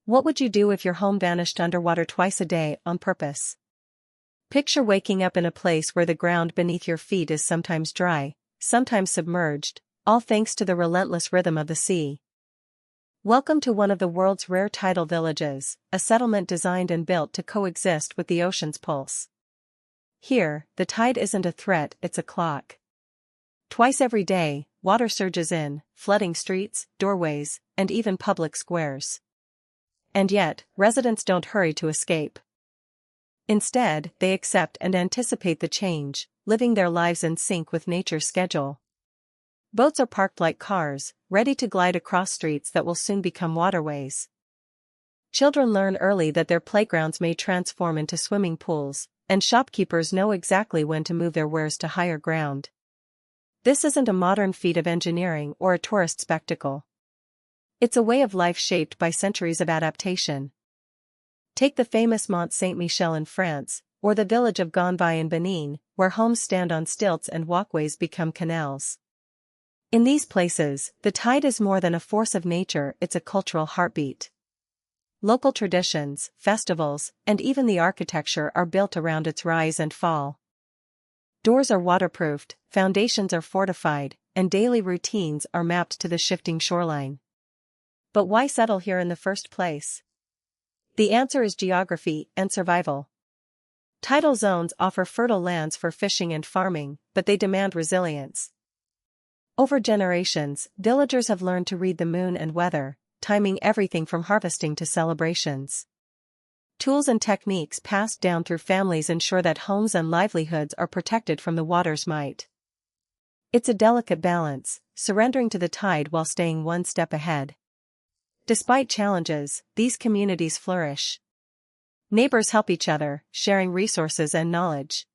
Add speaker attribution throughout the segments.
Speaker 1: What would you do if your home vanished underwater twice a day on purpose? Picture waking up in a place where the ground beneath your feet is sometimes dry, sometimes submerged, all thanks to the relentless rhythm of the sea. Welcome to one of the world's rare tidal villages, a settlement designed and built to coexist with the ocean's pulse. Here, the tide isn't a threat, it's a clock. Twice every day, water surges in, flooding streets, doorways, and even public squares. And yet, residents don't hurry to escape. Instead, they accept and anticipate the change, living their lives in sync with nature's schedule. Boats are parked like cars, ready to glide across streets that will soon become waterways. Children learn early that their playgrounds may transform into swimming pools, and shopkeepers know exactly when to move their wares to higher ground. This isn't a modern feat of engineering or a tourist spectacle. It's a way of life shaped by centuries of adaptation. Take the famous Mont Saint-Michel in France, or the village of Gonvai in Benin, where homes stand on stilts and walkways become canals. In these places, the tide is more than a force of nature, it's a cultural heartbeat. Local traditions, festivals, and even the architecture are built around its rise and fall. Doors are waterproofed, foundations are fortified, and daily routines are mapped to the shifting shoreline. But why settle here in the first place? The answer is geography and survival. Tidal zones offer fertile lands for fishing and farming, but they demand resilience. Over generations, villagers have learned to read the moon and weather, timing everything from harvesting to celebrations. Tools and techniques passed down through families ensure that homes and livelihoods are protected from the water's might. It's a delicate balance, surrendering to the tide while staying one step ahead. Despite challenges, these communities flourish. Neighbors help each other, sharing resources and knowledge.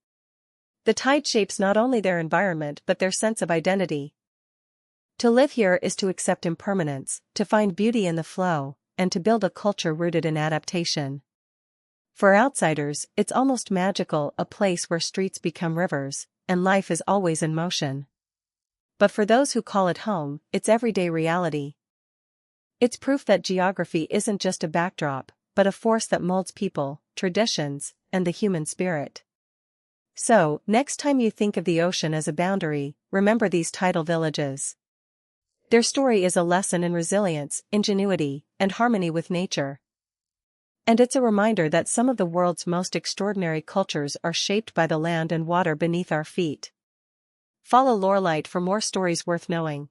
Speaker 1: The tide shapes not only their environment but their sense of identity. To live here is to accept impermanence, to find beauty in the flow, and to build a culture rooted in adaptation. For outsiders, it's almost magical, a place where streets become rivers, and life is always in motion. But for those who call it home, it's everyday reality. It's proof that geography isn't just a backdrop, but a force that molds people, traditions, and the human spirit. So, next time you think of the ocean as a boundary, remember these tidal villages. Their story is a lesson in resilience, ingenuity, and harmony with nature. And it's a reminder that some of the world's most extraordinary cultures are shaped by the land and water beneath our feet. Follow Lorelight for more stories worth knowing.